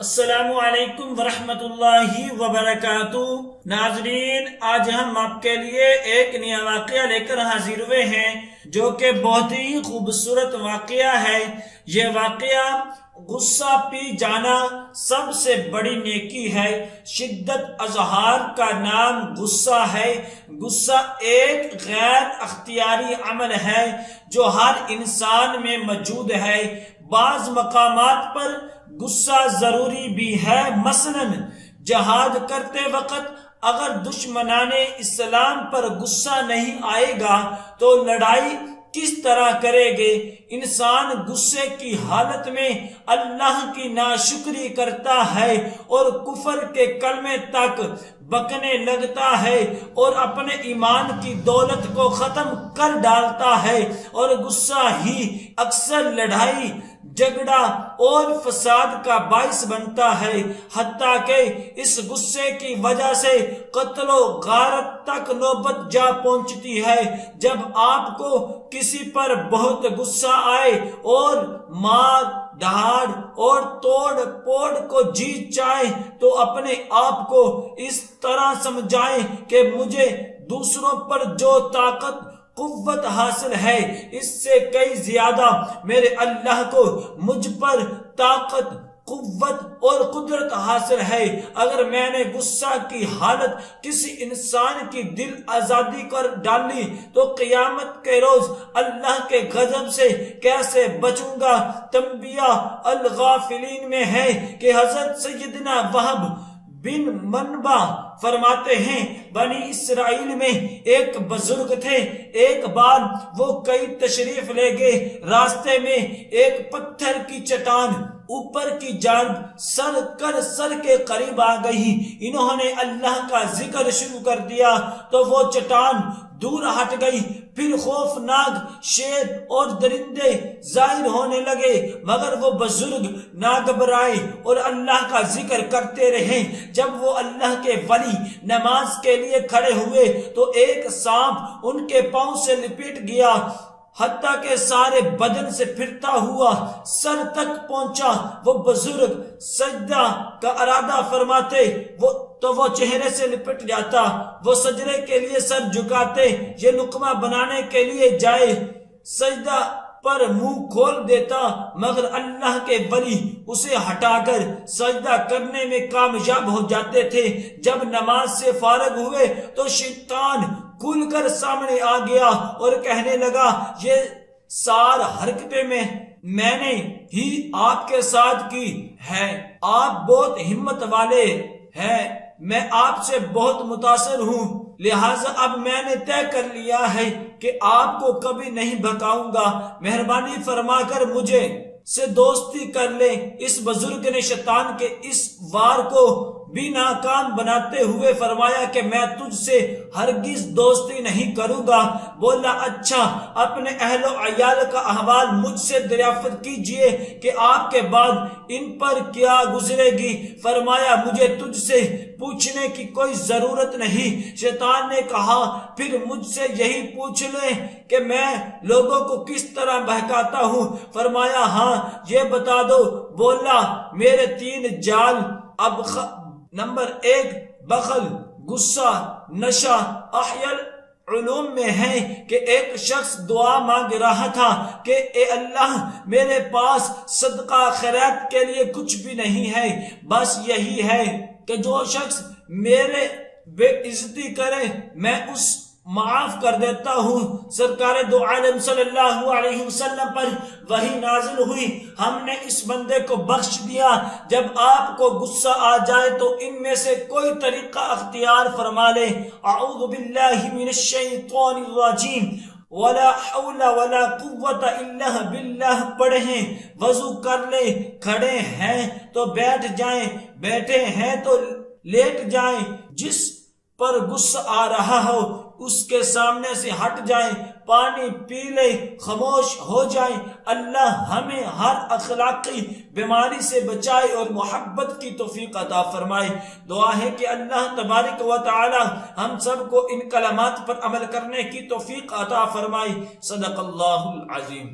السلام علیکم ورحمۃ اللہ وبرکاتہ۔ ناظرین، آج ہم آپ کے لیے ایک نیا واقعہ لے کر حاضر ہوئے ہیں جو کہ بہت ہی خوبصورت واقعہ ہے۔ یہ واقعہ غصہ پی جانا سب سے بڑی نیکی ہے۔ شدت اظہار کا نام غصہ ہے۔ غصہ ایک غیر اختیاری عمل ہے جو ہر انسان میں موجود ہے۔ بعض مقامات پر غصہ ضروری بھی ہے، مثلاً جہاد کرتے وقت اگر دشمنان اسلام پر غصہ نہیں آئے گا تو لڑائی کس طرح کرے گے؟ انسان غصے کی حالت میں اللہ کی ناشکری کرتا ہے اور کفر کے کلمے تک بکنے لگتا ہے اور اپنے ایمان کی دولت کو ختم کر ڈالتا ہے، اور غصہ ہی اکثر لڑائی جھگڑا اور فساد کا باعث بنتا ہے، حتیٰ کہ اس غصے کی وجہ سے قتل و غارت تک نوبت جا پہنچتی ہے۔ جب آپ کو کسی پر بہت غصہ آئے اور مار دھاڑ اور توڑ پھوڑ کو جی چاہے تو اپنے آپ کو اس طرح سمجھائیں کہ مجھے دوسروں پر جو طاقت قوت حاصل ہے اس سے کئی زیادہ میرے اللہ کو مجھ پر طاقت قوت اور قدرت حاصل ہے۔ اگر میں نے غصہ کی حالت کسی انسان کی دل آزادی کر ڈالی تو قیامت کے روز اللہ کے غضب سے کیسے بچوں گا؟ تنبیہ الغافلین میں ہے کہ حضرت سیدنا وہب بن منبع فرماتے ہیں، بنی اسرائیل میں ایک بزرگ تھے۔ ایک بار وہ کئی تشریف لے گئے، راستے میں ایک پتھر کی چٹان اوپر کی جانب سر کے قریب آ گئی۔ انہوں نے اللہ کا ذکر شروع کر دیا تو وہ چٹان دور ہٹ گئی، پھر خوفناک شیر اور درندے ظاہر ہونے لگے، مگر وہ بزرگ نہ گھبرائے اور اللہ کا ذکر کرتے رہے۔ جب وہ اللہ کے ولی نماز کے لیے کھڑے ہوئے تو ایک سانپ ان کے پاؤں سے لپٹ گیا، حتیٰ کہ سارے بدن سے پھرتا ہوا سر تک پہنچا۔ وہ بزرگ سجدہ کا ارادہ فرماتے تو وہ چہرے سے لپٹ جاتا، وہ سجدے کے لیے سر جھکاتے، یہ لقمہ بنانے کے لیے جائے سجدہ پر منہ کھول دیتا، مگر اللہ کے ولی اسے ہٹا کر سجدہ کرنے میں کامیاب ہو جاتے تھے۔ جب نماز سے فارغ ہوئے تو شیطان کھل کر سامنے آ گیا اور کہنے لگا، یہ سار حرکتیں میں نے ہی آپ کے ساتھ کی ہے، آپ بہت ہمت والے ہیں، میں آپ سے بہت متاثر ہوں، لہٰذا اب میں نے طے کر لیا ہے کہ آپ کو کبھی نہیں بھکاؤں گا، مہربانی فرما کر مجھے سے دوستی کر لیں۔ اس بزرگ نے شیطان کے اس وار کو بھی ناکام بناتے ہوئے فرمایا کہ میں تجھ سے ہرگز دوستی نہیں کروں گا۔ بولا، اچھا، اپنے اہل و عیال کا احوال مجھ سے دریافت کیجئے کہ آپ کے بعد ان پر کیا گزرے گی۔ فرمایا، مجھے تجھ سے پوچھنے کی کوئی ضرورت نہیں۔ شیطان نے کہا، پھر مجھ سے یہی پوچھ لیں کہ میں لوگوں کو کس طرح بہکاتا ہوں۔ فرمایا، ہاں، یہ بتا دو۔ بولا، میرے 3 جال نمبر 1 بخل، غصہ، نشہ احیل علوم میں ہے کہ ایک شخص دعا مانگ رہا تھا کہ اے اللہ، میرے پاس صدقہ خیرات کے لیے کچھ بھی نہیں ہے، بس یہی ہے کہ جو شخص میرے بے عزتی کرے میں اس معاف کر دیتا ہوں۔ سرکار دو عالم صلی اللہ علیہ وسلم پر وحی نازل ہوئی، ہم نے اس بندے کو بخش دیا۔ جب آپ کو غصہ آ جائے تو ان میں سے کوئی طریقہ اختیار فرما لے۔ اعوذ باللہ من الشیطان الرجیم، ولا حول ولا قوت الا باللہ پڑھیں۔ وضو کر لیں، کھڑے ہیں تو بیٹھ جائیں، بیٹھے ہیں تو لیٹ جائیں، جس پر غصہ آ رہا ہو اس کے سامنے سے ہٹ جائیں، پانی پی لیں، خاموش ہو جائیں۔ اللہ ہمیں ہر اخلاقی بیماری سے بچائے اور محبت کی توفیق عطا فرمائے۔ دعا ہے کہ اللہ تبارک و تعالی ہم سب کو ان کلمات پر عمل کرنے کی توفیق عطا فرمائے۔ صدق اللہ العظیم۔